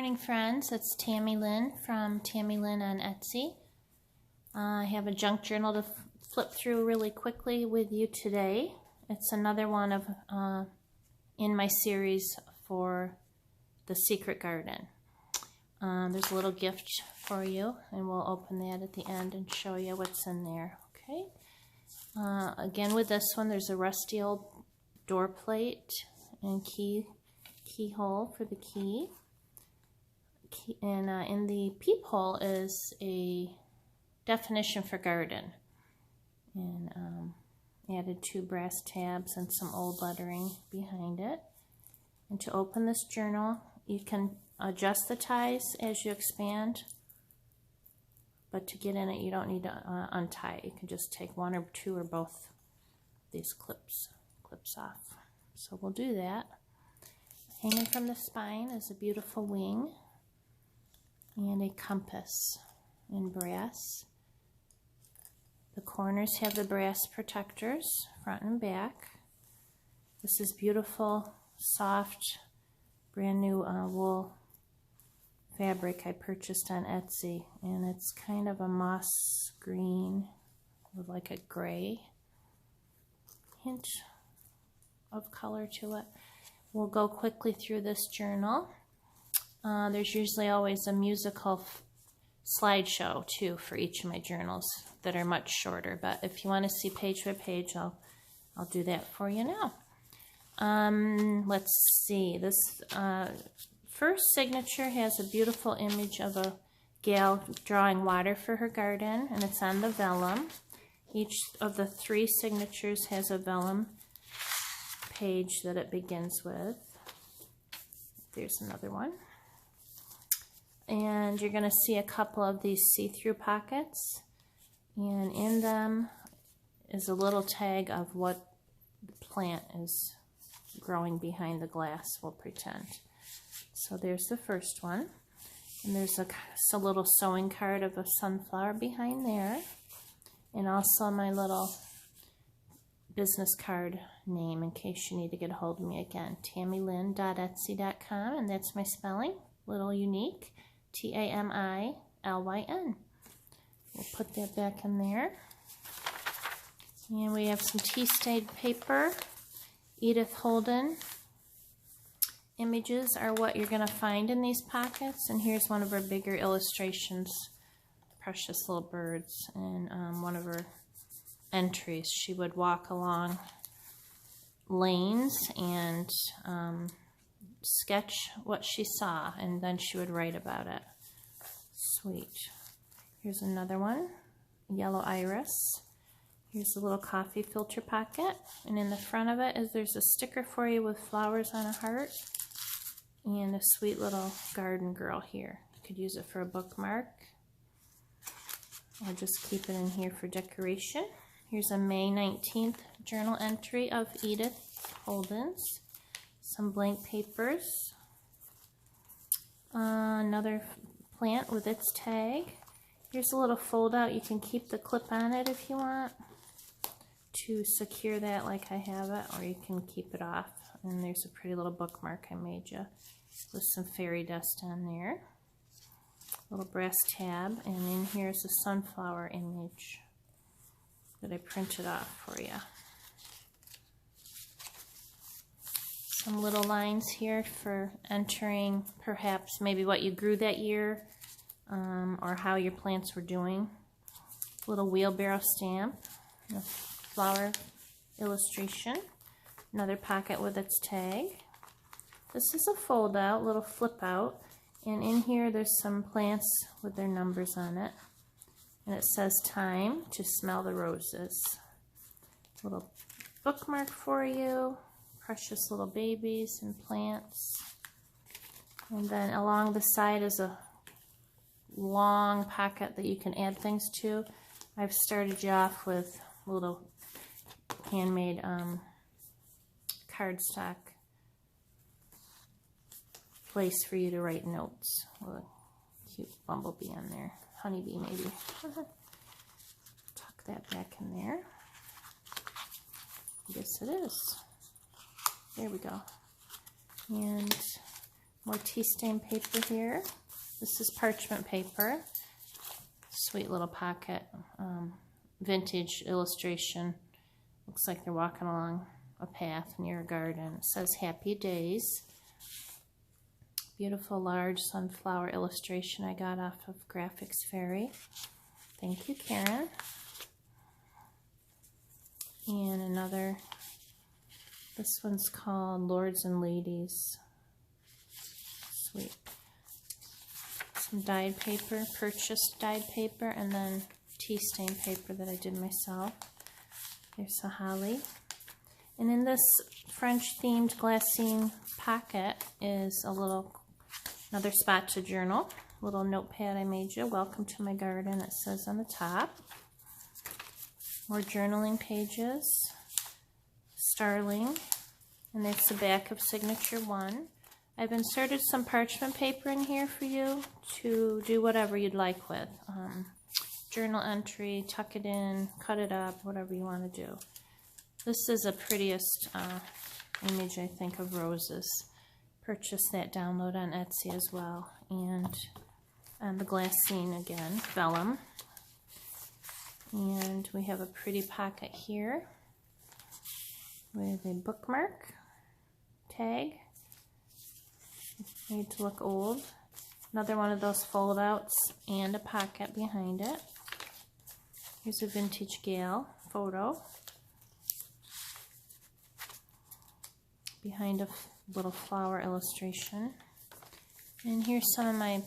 morning, friends. It's Tammy Lynn from Tammy Lynn on Etsy. I have a junk journal to flip through really quickly with you today. It's another one of in my series for the Secret Garden. There's a little gift for you, and we'll open that at the end and show you what's in there. Okay. Again, with this one, there's a rusty old door plate and keyhole for the key. And in the peephole is a definition for garden. And added 2 brass tabs and some old lettering behind it. And to open this journal, you can adjust the ties as you expand. But to get in it, you don't need to untie. You can just take 1 or 2 or both of these clips off. So we'll do that. Hanging from the spine is a beautiful wing and a compass in brass. The corners have the brass protectors, front and back. This is beautiful, soft, brand new wool fabric I purchased on Etsy, and it's kind of a moss green with like a gray hint of color to it. We'll go quickly through this journal. There's usually always a musical slideshow too for each of my journals that are much shorter, but if you want to see page by page, I'll do that for you now. Let's see, this first signature has a beautiful image of a gal drawing water for her garden, and it's on the vellum. Each of the 3 signatures has a vellum page that it begins with. There's another one. And you're going to see a couple of these see-through pockets, and in them is a little tag of what the plant is growing behind the glass, we'll pretend. So there's the first one, and there's a little sewing card of a sunflower behind there, and also my little business card name in case you need to get a hold of me again, tammylyn.etsy.com, and that's my spelling, little unique, T-A-M-I-L-Y-N. We'll put that back in there. And we have some tea-stained paper. Edith Holden images are what you're going to find in these pockets. And here's one of her bigger illustrations, precious little birds. And one of her entries, she would walk along lanes and sketch what she saw, and then she would write about it. Sweet. Here's another one, yellow iris. Here's a little coffee filter pocket, and in the front of it there's a sticker for you with flowers on a heart and a sweet little garden girl here. You could use it for a bookmark or just keep it in here for decoration. Here's a May 19th journal entry of Edith Holden's. Some blank papers. Another plant with its tag. Here's a little fold out. You can keep the clip on it if you want to secure that like I have it, or you can keep it off. And there's a pretty little bookmark I made you with some fairy dust on there. Little brass tab, and in here's a sunflower image that I printed off for you. Some little lines here for entering perhaps maybe what you grew that year, or how your plants were doing. Little wheelbarrow stamp, a flower illustration, another pocket with its tag. This is a fold out, little flip out, and in here there's some plants with their numbers on it, and it says time to smell the roses. Little bookmark for you. Precious little babies and plants. And then along the side is a long pocket that you can add things to. I've started you off with little handmade cardstock place for you to write notes. With a cute bumblebee on there. Honeybee maybe. Tuck that back in there. Yes, it is. There we go. And More tea stain paper here. This is parchment paper. Sweet little pocket. Vintage illustration. Looks like they're walking along a path near a garden. It says Happy Days. Beautiful large sunflower illustration I got off of Graphics Fairy. Thank you, Karen. And another, this one's called Lords and Ladies. Sweet. Some dyed paper, purchased dyed paper, and then tea stain paper that I did myself. There's a holly. And in this French themed glassine pocket is another spot to journal. Little notepad I made you. Welcome to my garden, it says on the top. More journaling pages. Starling. And that's the back of signature 1. I've inserted some parchment paper in here for you to do whatever you'd like with. Journal entry, tuck it in, cut it up, whatever you want to do. This is the prettiest image, I think, of roses. Purchased that download on Etsy as well. And the glassine again, vellum. And we have a pretty pocket here with a bookmark tag. Made to look old. Another one of those fold outs and a pocket behind it. Here's a vintage gal photo. Behind a little flower illustration. And here's some of my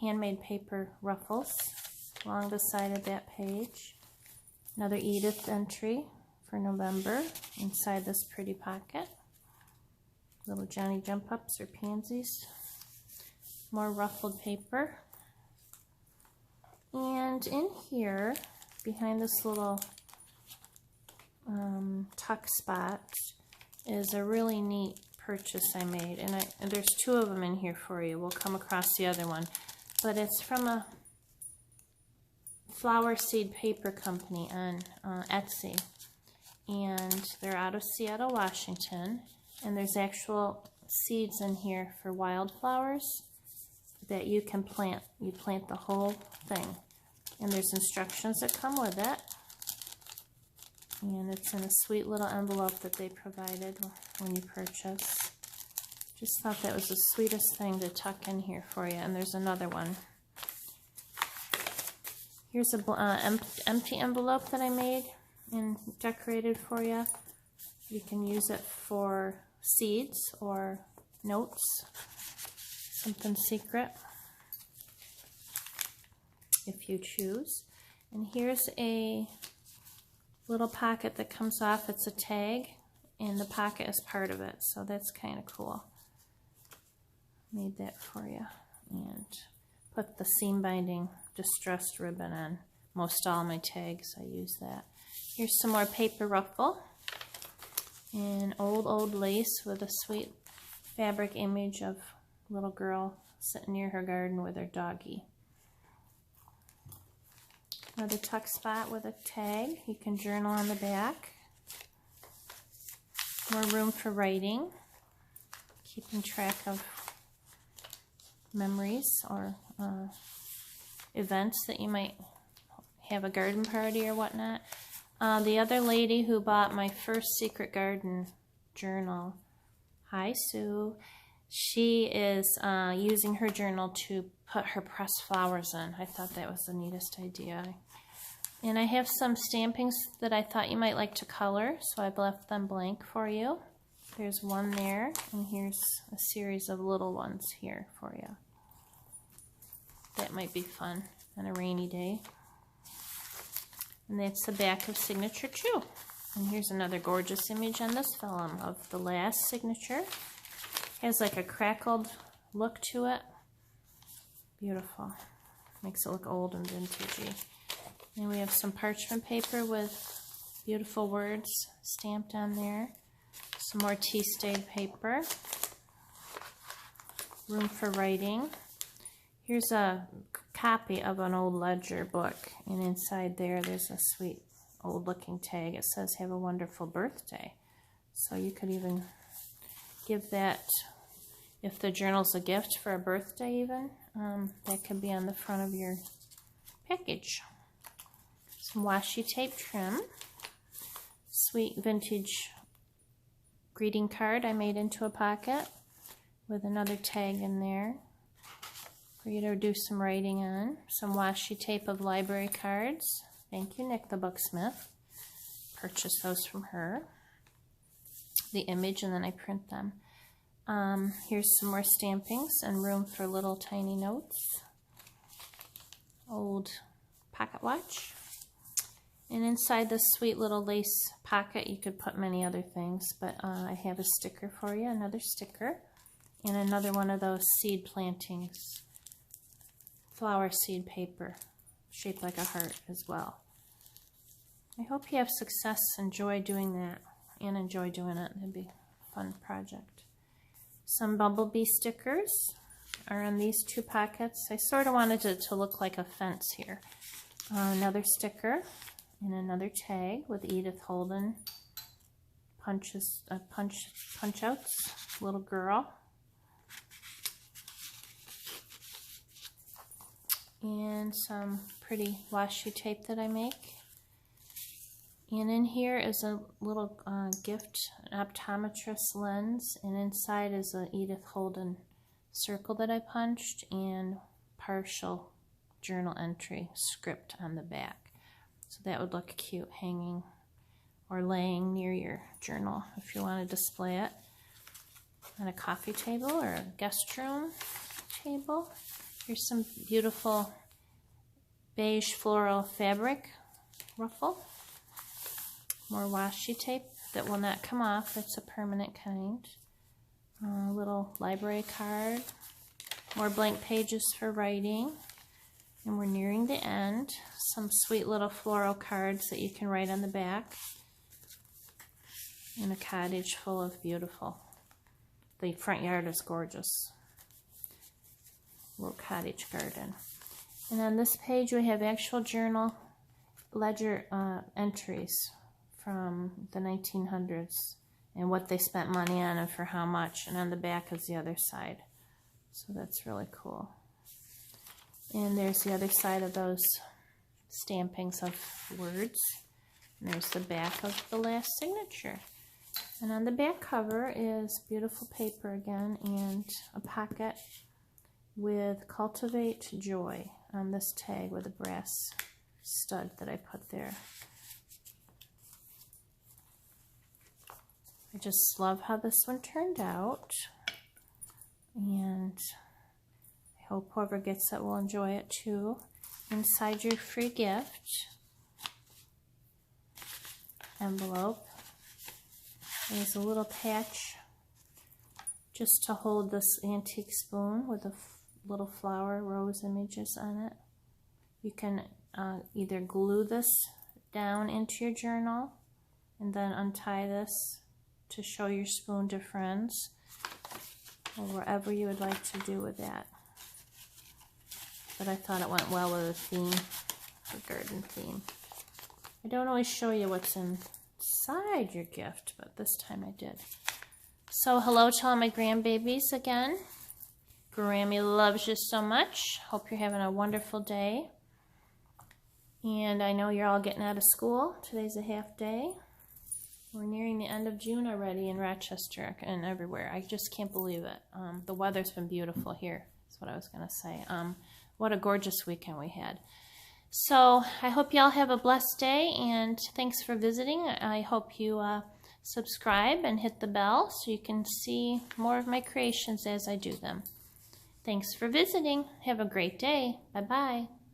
handmade paper ruffles along the side of that page. Another Edith entry for November inside this pretty pocket. Little Johnny jump ups or pansies. More ruffled paper. And in here, behind this little tuck spot, is a really neat purchase I made. And there's 2 of them in here for you. We'll come across the other one. But it's from a flower seed paper company on Etsy. And they're out of Seattle, Washington. And there's actual seeds in here for wildflowers that you can plant. You plant the whole thing. And there's instructions that come with it. And it's in a sweet little envelope that they provided when you purchase. Just thought that was the sweetest thing to tuck in here for you. And there's another one. Here's a empty envelope that I made and decorated for you. You can use it for seeds or notes, something secret, if you choose. And here's a little pocket that comes off. It's a tag, and the pocket is part of it, so that's kind of cool. Made that for you. And put the seam binding distressed ribbon on most all my tags. I use that. Here's some more paper ruffle. And old lace with a sweet fabric image of a little girl sitting near her garden with her doggie. Another tuck spot with a tag. You can journal on the back. More room for writing. Keeping track of memories or events that you might have a garden party or whatnot. The other lady who bought my first Secret Garden journal, hi Sue, she is using her journal to put her pressed flowers in. I thought that was the neatest idea. And I have some stampings that I thought you might like to color, so I've left them blank for you. There's one there, and here's a series of little ones here for you. That might be fun on a rainy day. And that's the back of signature 2. And here's another gorgeous image on this vellum of the last signature. Has like a crackled look to it. Beautiful. Makes it look old and vintagey. And we have some parchment paper with beautiful words stamped on there. Some more tea stained paper. Room for writing. Here's a copy of an old ledger book, and inside there's a sweet old looking tag. It says have a wonderful birthday. So you could even give that if the journal's a gift for a birthday even, that could be on the front of your package. Some washi tape trim. Sweet vintage greeting card I made into a pocket with another tag in there for you to do some writing on. Some washi tape of library cards. Thank you, Nick the Booksmith. Purchased those from her. The image, and then I print them. Here's some more stampings and room for little tiny notes. Old pocket watch. And inside this sweet little lace pocket, you could put many other things, but I have a sticker for you, another sticker, and another one of those seed plantings, flower seed paper, shaped like a heart as well. I hope you have success, enjoy doing that, and enjoy doing it. It'd be a fun project. Some bumblebee stickers are in these two pockets. I sort of wanted it to look like a fence here. Another sticker. And another tag with Edith Holden punch outs, little girl. And some pretty washi tape that I make. And in here is a little gift, an optometrist lens, and inside is an Edith Holden circle that I punched and partial journal entry script on the back. So that would look cute hanging or laying near your journal if you want to display it on a coffee table or a guest room table. Here's some beautiful beige floral fabric ruffle. More washi tape that will not come off. It's a permanent kind. A little library card. More blank pages for writing. And we're nearing the end. Some sweet little floral cards that you can write on the back. And a cottage full of beautiful. The front yard is gorgeous. Little cottage garden. And on this page we have actual journal ledger entries from the 1900s and what they spent money on and for how much. And on the back is the other side. So that's really cool. And there's the other side of those stampings of words. And there's the back of the last signature. And on the back cover is beautiful paper again and a pocket with Cultivate Joy on this tag with a brass stud that I put there. I just love how this one turned out. And I hope whoever gets it will enjoy it too. Inside your free gift envelope is a little patch just to hold this antique spoon with a little flower rose images on it. You can either glue this down into your journal and then untie this to show your spoon to friends or wherever you would like to do with that. But I thought it went well with the theme, the garden theme. I don't always show you what's inside your gift, but this time I did. So hello to all my grandbabies again. Grammy loves you so much. Hope you're having a wonderful day. And I know you're all getting out of school. Today's a half day. We're nearing the end of June already in Rochester and everywhere. I just can't believe it. The weather's been beautiful here. That's what I was going to say. What a gorgeous weekend we had. So I hope y'all have a blessed day, and thanks for visiting. I hope you subscribe and hit the bell so you can see more of my creations as I do them. Thanks for visiting. Have a great day. Bye-bye.